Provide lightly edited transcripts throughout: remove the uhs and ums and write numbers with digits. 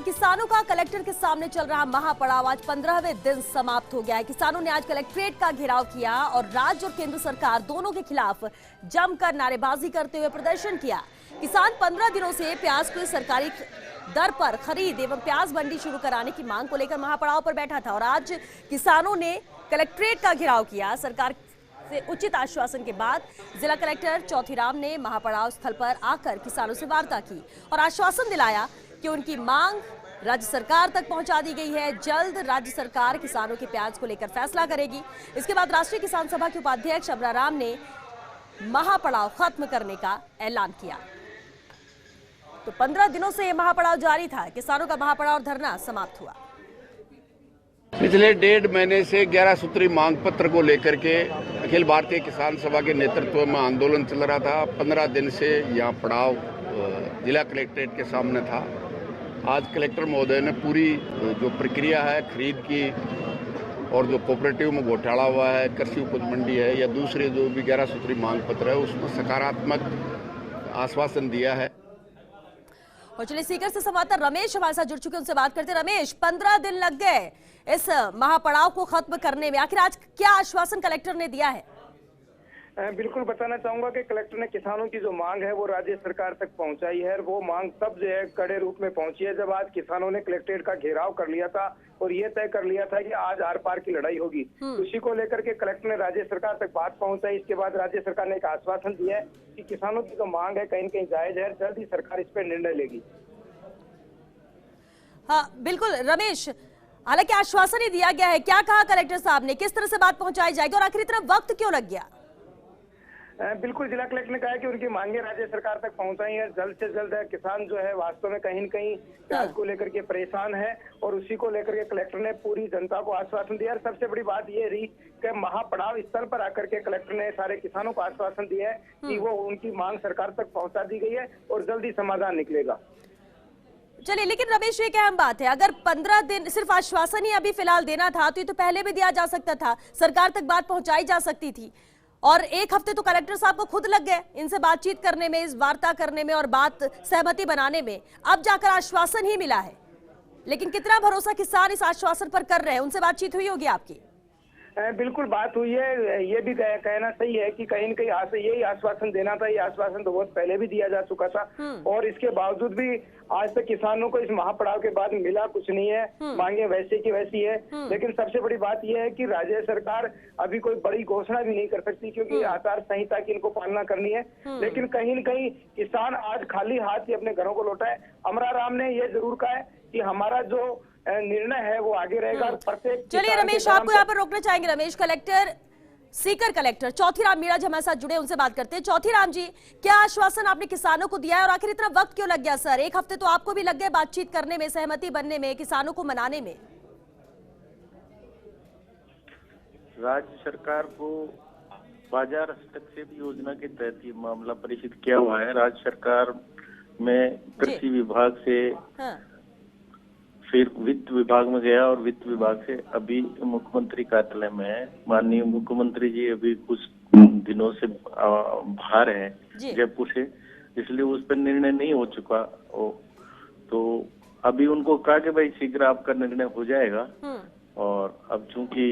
किसानों का कलेक्टर के सामने चल रहा महापड़ाव आज 15वें दिन समाप्त हो गया है। किसानों ने आज कलेक्ट्रेट का घेराव किया और राज्य और केंद्र सरकार दोनों के खिलाफ जमकर नारेबाजी करते हुए प्रदर्शन किया। किसान 15 दिनों से प्याज को सरकारी दर पर खरीद एवं प्याज मंडी शुरू कराने की मांग को लेकर महापड़ाव पर बैठा था और आज किसानों ने कलेक्ट्रेट का घेराव किया। सरकार से उचित आश्वासन के बाद जिला कलेक्टर चौथीराम ने महापड़ाव स्थल पर आकर किसानों से वार्ता की और आश्वासन दिलाया कि उनकी मांग राज्य सरकार तक पहुंचा दी गई है। जल्द राज्य सरकार किसानों के प्याज को लेकर फैसला करेगी। इसके बाद राष्ट्रीय किसान सभा के उपाध्यक्ष अमराराम ने महापड़ाव खत्म करने का ऐलान किया। तो 15 दिनों से यह महापड़ाव जारी था। किसानों का महापड़ाव और धरना समाप्त हुआ। पिछले 1.5 महीने से 11 सूत्री मांग पत्र को लेकर के अखिल भारतीय किसान सभा के नेतृत्व में आंदोलन चल रहा था। 15 दिन से यहाँ पड़ाव जिला कलेक्ट्रेट के सामने था। आज कलेक्टर महोदय ने पूरी जो प्रक्रिया है खरीद की और जो कोऑपरेटिव में घोटाला हुआ है, कृषि उपज मंडी है या दूसरे जो भी 11 सूत्री मांग पत्र है, उसमें सकारात्मक आश्वासन दिया है। और चलिए सीकर से संवाददाता रमेश हमारे साथ जुड़ चुके, उनसे बात करते हैं। रमेश, 15 दिन लग गए इस महापड़ाव को खत्म करने में, आखिर आज क्या आश्वासन कलेक्टर ने दिया है? बिल्कुल बताना चाहूंगा कि कलेक्टर ने किसानों की जो मांग है वो राज्य सरकार तक पहुंचाई है। वो मांग तब जो है कड़े रूप में पहुंची है जब आज किसानों ने कलेक्ट्रेट का घेराव कर लिया था और ये तय कर लिया था कि आज आर पार की लड़ाई होगी। उसी को लेकर के कलेक्टर ने राज्य सरकार तक बात पहुंचाई। इसके बाद राज्य सरकार ने एक आश्वासन दिया है कि किसानों की जो मांग है कहीं न कहीं जायज है, जल्द ही सरकार इस पर निर्णय लेगी। हाँ बिल्कुल रमेश, हालांकि आश्वासन ही दिया गया है, क्या कहा कलेक्टर साहब ने, किस तरह से बात पहुंचाई जाएगी और आखिर इतना वक्त क्यों लग गया? बिल्कुल, जिला कलेक्टर ने कहा है कि उनकी मांगे राज्य सरकार तक पहुंचाई है। जल्द से जल्द किसान जो है वास्तव में कहीं न कहीं प्याज को लेकर के परेशान है और उसी को लेकर के कलेक्टर ने पूरी जनता को आश्वासन दिया। सबसे बड़ी बात ये रही कि महापड़ाव स्थल पर आकर के कलेक्टर ने सारे किसानों को आश्वासन दिया है कि वो उनकी मांग सरकार तक पहुंचा दी गई है और जल्द ही समाधान निकलेगा। चलिए, लेकिन रमेश एक अहम बात है, अगर 15 दिन सिर्फ आश्वासन ही अभी फिलहाल देना था तो ये तो पहले भी दिया जा सकता था, सरकार तक बात पहुंचाई जा सकती थी। और एक हफ्ते तो कलेक्टर साहब को खुद लग गए इनसे बातचीत करने में, इस वार्ता करने में और बात सहमति बनाने में। अब जाकर आश्वासन ही मिला है, लेकिन कितना भरोसा किसान इस आश्वासन पर कर रहे हैं? उनसे बातचीत हुई होगी आपकी? बिल्कुल बात हुई है। ये भी कहना सही है कि कहीं न कहीं यही आश्वासन देना था। ये आश्वासन तो बहुत पहले भी दिया जा चुका था और इसके बावजूद भी आज तक किसानों को इस महापड़ाव के बाद मिला कुछ नहीं है। मांगे वैसे की वैसी है। लेकिन सबसे बड़ी बात यह है कि राज्य सरकार अभी कोई बड़ी घोषणा भी नहीं कर सकती क्योंकि आचार संहिता की इनको पालना करनी है। लेकिन कहीं न कहीं किसान आज खाली हाथ ही अपने घरों को लौटा है। अमराराम ने यह जरूर कहा है कि हमारा जो निर्णय है वो आगे रहेगा। प्रत्येक चलिए रमेश, आपको यहाँ पर रोकना चाहेंगे। रमेश, कलेक्टर सीकर कलेक्टर चौथीराम मीणा जी हमारे साथ जुड़े, उनसे बात करते हैं। चौथीराम जी, क्या आश्वासन आपने किसानों को दिया है और आखिर इतना वक्त क्यों लग गया? सर, एक हफ्ते तो आपको भी लग गए बातचीत करने में, सहमति बनने में, किसानों को मनाने में। राज्य सरकार को बाजार हस्तक्षेप योजना के तहत ये मामला प्रेषित किया हुआ है। राज्य सरकार में कृषि विभाग से फिर वित्त विभाग में गया और वित्त विभाग से अभी मुख्यमंत्री कार्यालय में है। माननीय मुख्यमंत्री जी अभी कुछ दिनों से बाहर है जयपुर से, इसलिए उस पर निर्णय नहीं हो चुका। तो अभी उनको कहा कि भाई शीघ्र आपका निर्णय हो जाएगा। और अब चूंकि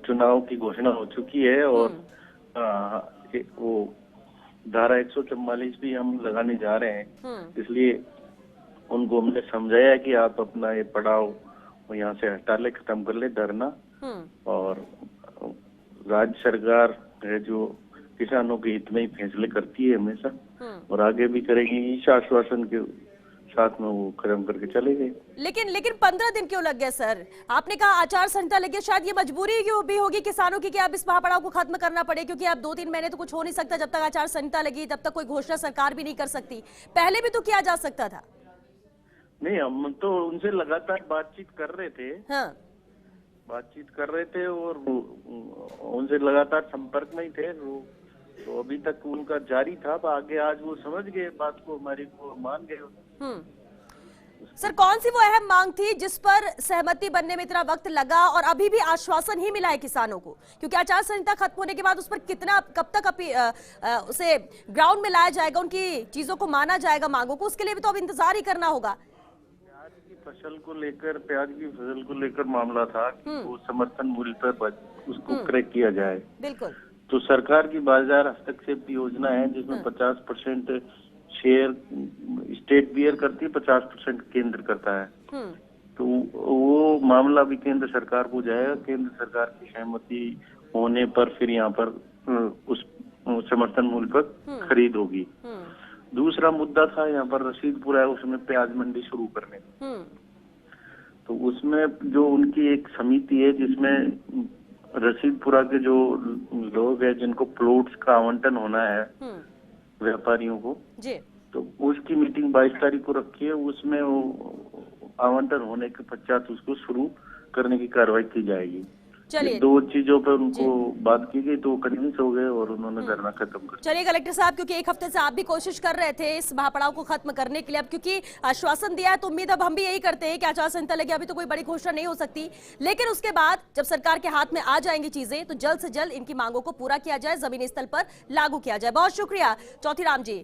चुनाव की घोषणा हो चुकी है और वो धारा 144 भी हम लगाने जा रहे हैं, इसलिए उनको हमने समझाया कि आप अपना ये पड़ाव यहाँ से हटा ले, खत्म कर ले धरना। और राज्य सरकार है जो किसानों के हित में ही फैसले करती है हमेशा और आगे भी करेगी। इस आश्वासन के साथ में वो खत्म करके चले गए। लेकिन 15 दिन क्यों लग गए सर? आपने कहा आचार संहिता लगी, शायद ये मजबूरी क्यों भी होगी किसानों की कि अब इस महापड़ाव को खत्म करना पड़े, क्योंकि अब 2-3 महीने तो कुछ हो नहीं सकता। जब तक आचार संहिता लगी तब तक कोई घोषणा सरकार भी नहीं कर सकती। पहले भी तो किया जा सकता था। नहीं, हम तो उनसे लगातार बातचीत कर रहे थे। बातचीत कर रहे थे और उनसे लगातार संपर्क में ही थे। तो अभी तक उनका जारी था। आगे आज वो समझ गए बात को, हमारी को मान गए। सर, कौन सी वो अहम मांग थी जिस पर सहमति बनने में इतना वक्त लगा और अभी भी आश्वासन ही मिला है किसानों को? क्योंकि आचार संहिता खत्म होने के बाद उस पर कब तक उसे ग्राउंड में लाया जाएगा, उनकी चीजों को माना जाएगा, मांगों को, उसके लिए भी तो अब इंतजार ही करना होगा। फसल को लेकर, प्याज की फसल को लेकर मामला था कि वो समर्थन मूल्य पर उसको क्रय किया जाए। बिल्कुल। तो सरकार की बाजार हस्तक्षेप की योजना है जिसमें 50% शेयर स्टेट बियर करती है, 50% केंद्र करता है। तो वो मामला भी केंद्र सरकार को जाएगा। केंद्र सरकार की सहमति होने पर फिर यहाँ पर उस समर्थन मूल्य पर खरीद होगी। दूसरा मुद्दा था यहाँ पर रसीदपुरा है, उसमें प्याज मंडी शुरू करने का। तो उसमें जो उनकी एक समिति है जिसमें रसीदपुरा के जो लोग हैं जिनको प्लॉट्स का आवंटन होना है व्यापारियों को जी, तो उसकी मीटिंग 22 तारीख को रखी है। उसमें वो आवंटन होने के पश्चात उसको शुरू करने की कार्रवाई की जाएगी। चलिए, दो चीजों पर उनको बात की गई तो कन्विंस हो गए और उन्होंने धरना खत्म कर दिया। चलिए कलेक्टर साहब, क्योंकि एक हफ्ते से आप भी कोशिश कर रहे थे इस महापड़ाव को खत्म करने के लिए, अब क्योंकि आश्वासन दिया है तो उम्मीद अब हम भी यही करते हैं कि आचार संहिता लगे, अभी तो कोई बड़ी घोषणा नहीं हो सकती, लेकिन उसके बाद जब सरकार के हाथ में आ जाएंगी चीजें तो जल्द से जल्द इनकी मांगों को पूरा किया जाए, जमीनी स्तर पर लागू किया जाए। बहुत शुक्रिया चौथीराम जी।